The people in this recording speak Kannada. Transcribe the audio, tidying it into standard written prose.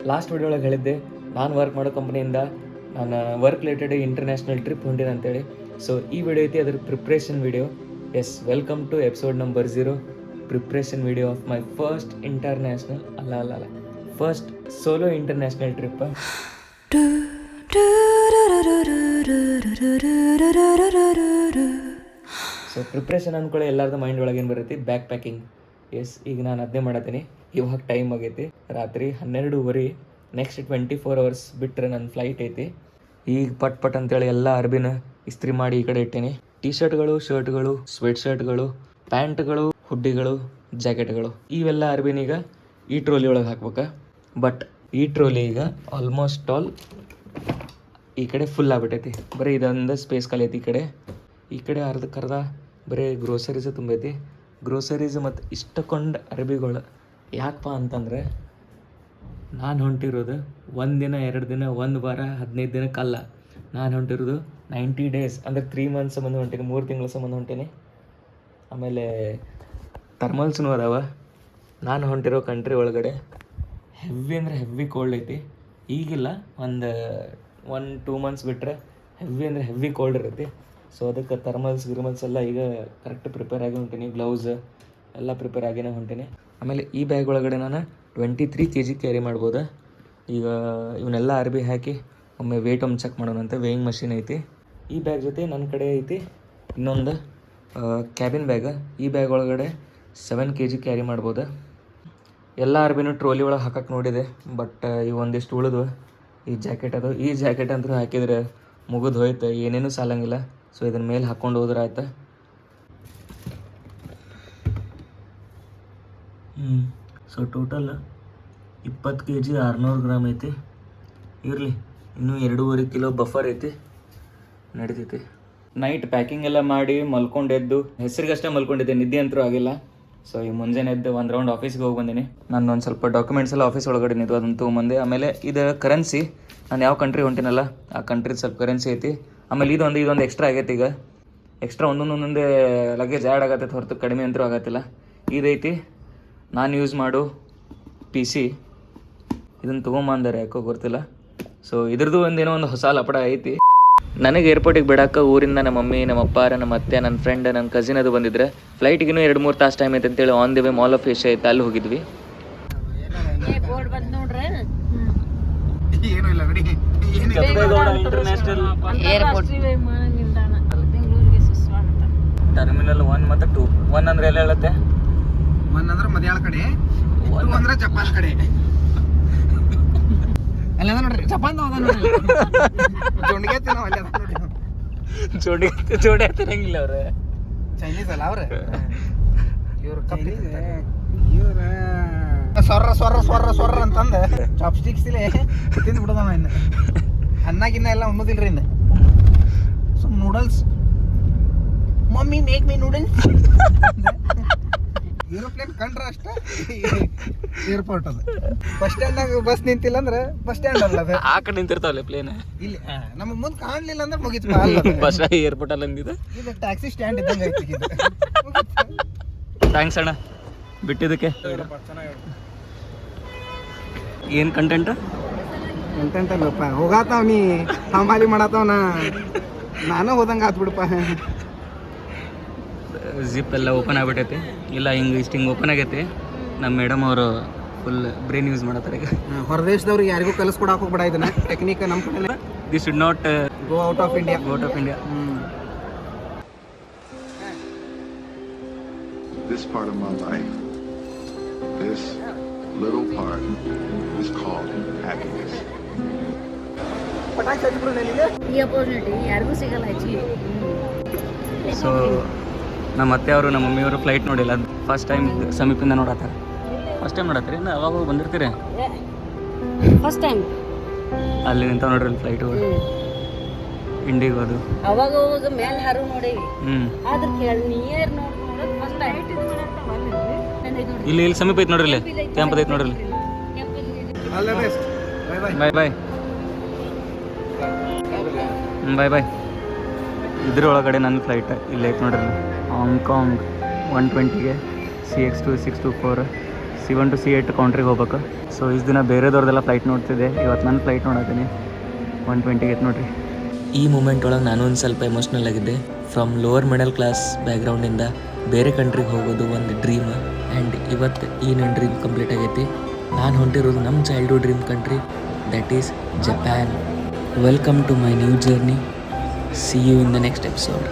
ಲಾಸ್ಟ್ ವಿಡಿಯೋ ಒಳಗೆ ಹೇಳಿದ್ದೆ ನಾನು ವರ್ಕ್ ಮಾಡೋ ಕಂಪ್ನಿಯಿಂದ ನಾನು ವರ್ಕ್ ರಿಲೇಟೆಡ್ ಇಂಟರ್ನ್ಯಾಷನಲ್ ಟ್ರಿಪ್ ಹೊಂಟೀನಿ ಅಂತೇಳಿ. ಸೊ ಈ ವಿಡಿಯೋ ಐತಿ ಅದ್ರ preparation video. Yes, welcome to episode number 0, preparation video of my first international first solo international trip. So preparation ಅಂದ್ಕೊಳ್ಳಿ ಎಲ್ಲರದ್ದು ಮೈಂಡ್ ಒಳಗೆ ಏನು ಬರುತ್ತೆ, ಬ್ಯಾಗ್ ಪ್ಯಾಕಿಂಗ್. ಎಸ್, ಈಗ ನಾನು ಅದನ್ನೇ ಮಾಡತ್ತೀನಿ. ಇವಾಗ ಟೈಮ್ ಆಗೈತಿ ರಾತ್ರಿ 12:30. ನೆಕ್ಸ್ಟ್ 24 hours ಬಿಟ್ಟರೆ ನನ್ನ ಫ್ಲೈಟ್ ಐತಿ. ಈಗ ಪಟ್ ಅಂತೇಳಿ ಎಲ್ಲ ಅರ್ಬಿನ ಇಸ್ತ್ರಿ ಮಾಡಿ ಈ ಕಡೆ ಇಟ್ಟೇನಿ. ಟಿ ಶರ್ಟ್ಗಳು, ಶರ್ಟ್ಗಳು, ಸ್ವೆಟ್ ಶರ್ಟ್ಗಳು, ಪ್ಯಾಂಟ್ಗಳು, ಹುಡ್ಡಿಗಳು, ಜಾಕೆಟ್ಗಳು ಇವೆಲ್ಲ ಅರ್ಬಿನೀಗ ಈ ಟ್ರೋಲಿ ಒಳಗೆ ಹಾಕ್ಬೇಕು. ಬಟ್ ಈ ಟ್ರೋಲಿ ಈಗ ಆಲ್ಮೋಸ್ಟ್ ಆಲ್ ಈ ಕಡೆ ಫುಲ್ ಆಗ್ಬಿಟ್ಟೈತಿ. ಬರೀ ಇದೊಂದು ಸ್ಪೇಸ್ ಖಾಲಿ ಐತಿ. ಈ ಕಡೆ ಅರ್ಧಕ್ಕರ್ಧ ಬರೀ ಗ್ರೋಸರೀಸ್ ತುಂಬೈತಿ. ಗ್ರೋಸರೀಸ್ ಮತ್ತು ಇಷ್ಟಕೊಂಡ್ ಅರ್ಬಿಗಳು. ಯಾಕಪ್ಪ ಅಂತಂದರೆ ನಾನು ಹೊಂಟಿರೋದು 1 ದಿನ 2 ದಿನ 1 ವಾರ 15 ದಿನಕ್ಕಲ್ಲ. ನಾನು ಹೊಂಟಿರೋದು 90 days, ಅಂದರೆ 3 months ಸಂಬಂಧ ಹೊಂಟೀನಿ, 3 ತಿಂಗಳ ಸಂಬಂಧ ಹೊಂಟೀನಿ. ಆಮೇಲೆ ಥರ್ಮಲ್ಸ್ನೂ ಅದಾವ. ನಾನು ಹೊಂಟಿರೋ ಕಂಟ್ರಿ ಒಳಗಡೆ ಹೆವಿ ಅಂದರೆ ಹೆವಿ ಕೋಲ್ಡ್ ಐತಿ. ಈಗಿಲ್ಲ, ಒಂದು 1-2 months ಬಿಟ್ಟರೆ ಹೆವಿ ಅಂದರೆ ಹೆವಿ ಕೋಲ್ಡ್ ಇರುತ್ತೆ. ಸೊ ಅದಕ್ಕೆ ಗಿರ್ಮಲ್ಸ್ ಎಲ್ಲ ಈಗ ಕರೆಕ್ಟ್ ಪ್ರಿಪೇರ್ ಆಗಿ ಹೊಂಟೀನಿ. ಗ್ಲೌಸ್ ಎಲ್ಲ ಪ್ರಿಪೇರ್ ಆಗಿನೇ ಹೊಂಟೀನಿ. ಆಮೇಲೆ ಈ ಬ್ಯಾಗ್ ಒಳಗಡೆ ನಾನು 23 kg ಕ್ಯಾರಿ ಮಾಡ್ಬೋದು. ಈಗ ಇವನ್ನೆಲ್ಲ ಅರ್ಬಿ ಹಾಕಿ ಒಮ್ಮೆ ವೆಯ್ಟ್ ಚೆಕ್ ಮಾಡೋಣ ಅಂತ ವೇಯಿಂಗ್ ಮಷಿನ್ ಐತಿ. ಈ ಬ್ಯಾಗ್ ಜೊತೆ ನನ್ನ ಕಡೆ ಐತಿ ಇನ್ನೊಂದು ಕ್ಯಾಬಿನ್ ಬ್ಯಾಗ್. ಈ ಬ್ಯಾಗ್ ಒಳಗಡೆ 7 kg ಕ್ಯಾರಿ ಮಾಡ್ಬೋದು. ಎಲ್ಲ ಅರ್ಬಿನೂ ಟ್ರೋಲಿ ಒಳಗೆ ಹಾಕಕ್ಕೆ ನೋಡಿದೆ, ಬಟ್ ಇವು ಒಂದಿಷ್ಟು ಉಳಿದು. ಈ ಜಾಕೆಟ್ ಅಂತೂ ಹಾಕಿದರೆ ಮುಗಿದು ಹೋಯ್ತು, ಏನೇನೂ ಸಾಲಂಗಿಲ್ಲ. ಸೊ ಇದನ್ನ ಮೇಲೆ ಹಾಕ್ಕೊಂಡು ಹೋದ್ರೆ ಆಯ್ತು. ಸೊ ಟೋಟಲ್ 20 kg 600 ಗ್ರಾಮ್ ಐತಿ. ಇರಲಿ, ಇನ್ನೂ 2.5 kg ಬಫರ್ ಐತಿ, ನಡೀತೈತಿ. ನೈಟ್ ಪ್ಯಾಕಿಂಗ್ ಎಲ್ಲ ಮಾಡಿ ಮಲ್ಕೊಂಡೆದ್ದು, ಹೆಸರಿಗಷ್ಟೇ ಮಲ್ಕೊಂಡಿದ್ದೆ, ನಿದ್ದೆ ಅಂತೂ ಆಗಿಲ್ಲ. ಸೊ ಈ ಮುಂಜಾನೆ ಎದ್ದು 1 ರೌಂಡ್ ಆಫೀಸ್ಗೆ ಹೋಗಿ ಬಂದೀನಿ. ನಾನು ಒಂದು ಸ್ವಲ್ಪ ಡಾಕ್ಯುಮೆಂಟ್ಸ್ ಎಲ್ಲ ಆಫೀಸ್ ಒಳಗಡೆ ನಿಂತು ಅದನ್ನು ತೊಗೊಂಬಂದೆ. ಆಮೇಲೆ ಇದು ಕರೆನ್ಸಿ, ನಾನು ಯಾವ ಕಂಟ್ರಿ ಹೊಂಟಿನಲ್ಲ ಆ ಕಂಟ್ರಿದು ಸ್ವಲ್ಪ ಕರೆನ್ಸಿ ಐತಿ. ಆಮೇಲೆ ಇದೊಂದು ಎಕ್ಸ್ಟ್ರಾ ಆಗೈತಿ. ಈಗ ಎಕ್ಸ್ಟ್ರಾ ಒಂದೊಂದೇ ಲಗೇಜ್ ಆ್ಯಡ್ ಆಗತ್ತೈತೆ, ಹೊರತು ಕಡಿಮೆ ಅಂತೂ ಆಗತ್ತಿಲ್ಲ. ಇದೈತಿ ನಾನು ಯೂಸ್ ಮಾಡು PC. ಇದನ್ನು ತೊಗೊಂಬಂದಾರೆ, ಯಾಕೋ ಗೊತ್ತಿಲ್ಲ. ಸೊ ಇದ್ರದ್ದು ಒಂದು ಹೊಸ ಲಪಡ ಐತಿ. ನನಗೆ ಏರ್ಪೋರ್ಟಿಗೆ ಬಿಡಾಕ ಊರಿಂದ ನಮ್ಮ ಮಮ್ಮಿ, ನಮ್ಮ ಅಪ್ಪಾರ, ನಮ್ಮ ಅತ್ತೆ, ನನ್ನ ಫ್ರೆಂಡ್, ನನ್ನ ಕಸಿನ್ ಅದು ಬಂದಿದ್ರೆ. ಫ್ಲೈಟಿಗಿನ್ನೂ 2-3 ತಾಸು ಟೈಮ್ ಐತೆ ಅಂತೇಳಿ on the way mall of Asia ಐತೆ, ಅಲ್ಲಿ ಹೋಗಿದ್ವಿ. ಟರ್ಮಿನಲ್ 1 ಮತ್ತು 2. 1 ಅಂದ್ರೆ ಎಲ್ಲ ಹೇಳುತ್ತೆ, 1 ಅಂದ್ರೆ ಮದ್ಯಾಳ ಕಡೆ, 2 ಅಂದ್ರೆ ಜಪಾನ್ ಕಡೆ. ಅಲ್ಲ ನೋಡ್ರಿ, ಜಪಾನ್ ಜೋಡಿ ತಿನ್ನಂಗಿಲ್ಲ ಅವ್ರೆ. ಚೈನೀಸ್ ಅಲ್ಲ ಅವ್ರೆ, ಇವ್ರ ಸೊರ್ರ ಅಂತಂದ ಚಾಪ್ ಸ್ಟಿಕ್ಸ್ ಇಲ್ಲೇ ತಿಂದು ಬಿಡೋದವ. ಇನ್ನು ಅನ್ನಾಗಿನ್ನ ಎಲ್ಲ ಉಣ್ಣೋದಿಲ್ರಿ. ಇನ್ನು some noodles, mummy make me noodles. Aeroplane ಕಂಡ್ರ ಅಷ್ಟ ಏರ್ಪೋರ್ಟ್ ಅದು. ಬಸ್ ಸ್ಟ್ಯಾಂಡ್ನಾಗ ಬಸ್ ನಿಂತಿಲ್ಲ ಅಂದ್ರೆ ಬಸ್ ಸ್ಟ್ಯಾಂಡ್ ಅಲ್ಲ ಅದು, ಆ ಕಡೆ ನಿಂತಿರ್ತಾವಲ್ಲ ಪ್ಲೇನ್. ಇಲ್ಲಿ ನಮಗೆ ಮುಂದೆ ಕಾಣಲಿಲ್ಲ ಅಂದ್ರೆ ಮುಗಿತು. ಬಸ್ ಏರ್ಪೋರ್ಟ್ ಅಲ್ಲಿ ಅಂದಿದ್ದು ಇದು ಟ್ಯಾಕ್ಸಿ ಸ್ಟ್ಯಾಂಡ್ ಇದ್ದಂಗೆ ಐತಿ ಇದು. ಥ್ಯಾಂಕ್ಸ್ ಅಣ್ಣ ಬಿಟ್ಟಿದ್ದಕ್ಕೆ. ಏನು ಕಂಟೆಂಟ್ ಅಲ್ಲಪ್ಪ, ಹೋಗಾತಾವ ನೀ ಹಮಾಲಿ ಮಾಡತ್ತಾವ, ನಾನು ಹೋದಂಗೆ ಆತ್ ಬಿಡಪ್ಪ. ಜಿಪ್ ಎಲ್ಲ ಓಪನ್ ಆಗ್ಬಿಟ್ಟೈತಿ. ಇಲ್ಲ ಹಿಂಗೆ ಓಪನ್ ಆಗೈತಿ. ನಮ್ಮ ಮೇಡಮ್ ಅವರು ಫುಲ್ ಬ್ರೈನ್ ಯೂಸ್ ಮಾಡತ್ತಾರೆ ಈಗ. ಹೊರದೇಶದವ್ರಿಗೆ ಯಾರಿಗೂ ಕಲಿಸ್ಕೊಡಕ್ಕೆ ಹೋಗ್ಬೇಡ ಇದನ್ನ ಟೆಕ್ನಿಕ್. ನಮ್ಮ ಕಡೆ this should not go out of India. This part of my life, this little part is called happiness. ಈ ಅಪರ್ಚುನಿಟಿ ಯಾರಿಗೂ ಸಿಗಲ್ಲ ಹೆಚ್ಚಿಗೆ. ಸೊ ನಮ್ಮ ಅತ್ತೆ ಅವರು, ನಮ್ಮ ಮಮ್ಮಿಯವರು ಫ್ಲೈಟ್ ನೋಡಿಲ್ಲ. ಅದು ಫಸ್ಟ್ ಟೈಮ್ ಸಮೀಪಿಂದ ನೋಡತ್ತಾರೆ. ಫಸ್ಟ್ ಟೈಮ್ ನೋಡತ್ತೀರಿ? ಇನ್ನು ಅವಾಗ ಬಂದಿರ್ತೀರಿ? ಫಸ್ಟ್ ಟೈಮ್ ಅಲ್ಲಿ ನಿಂತ ನೋಡ್ರಿ ಫ್ಲೈಟ್ಗಳು, ಇಂಡಿಗೋ ಅದು. ಅವಾಗ ಮೇಲೆ ಹಾರು ನೋಡೇವಿ. ಆದ್ರೆ ನಿಯರ್ ನೋಡೋದು ಫಸ್ಟ್ ಟೈಮ್. ಇಲ್ಲಿ ಸಮೀಪ ಐತೆ ನೋಡ್ರಿ, ಇಲ್ಲಿ ಕೆಂಪದ ಐತೆ ನೋಡ್ರಿ. ಬಾಯ್ ಬಾಯ್. ಇದ್ರೊಳಗಡೆ ನನ್ನ ಫ್ಲೈಟ್ ಇಲ್ಲೈತೆ ನೋಡ್ರಿ, Hong Kong 120ಗೆ CX2 624 C1 to C8 ಕೌಂಟ್ರಿಗೆ ಹೋಗ್ಬೇಕು. ಸೊ ಇಷ್ಟು ದಿನ ಬೇರೆದವ್ರದ್ದೆಲ್ಲ ಫ್ಲೈಟ್ ನೋಡ್ತಿದ್ದೆ, ಇವತ್ತು ನನ್ನ ಫ್ಲೈಟ್ ನೋಡತ್ತೀನಿ. 120 ಐತೆ ನೋಡ್ರಿ. ಈ ಮೂಮೆಂಟ್ ಒಳಗೆ ನಾನು ಒಂದು ಸ್ವಲ್ಪ ಎಮೋಷ್ನಲ್ ಆಗಿದ್ದೆ. ಫ್ರಮ್ ಲೋವರ್ ಮಿಡಲ್ ಕ್ಲಾಸ್ ಬ್ಯಾಕ್ಗ್ರೌಂಡಿಂದ ಬೇರೆ ಕಂಟ್ರಿಗೆ ಹೋಗೋದು ಒಂದು ಡ್ರೀಮ್, ಆ್ಯಂಡ್ ಇವತ್ತು ಈ ನನ್ನ ಡ್ರೀಮ್ ಕಂಪ್ಲೀಟ್ ಆಗೈತಿ. ನಾನು ಹೊಂಟಿರೋದು ನಮ್ಮ childhood dream country, that is Japan. Welcome to my new journey. See you in the next episode.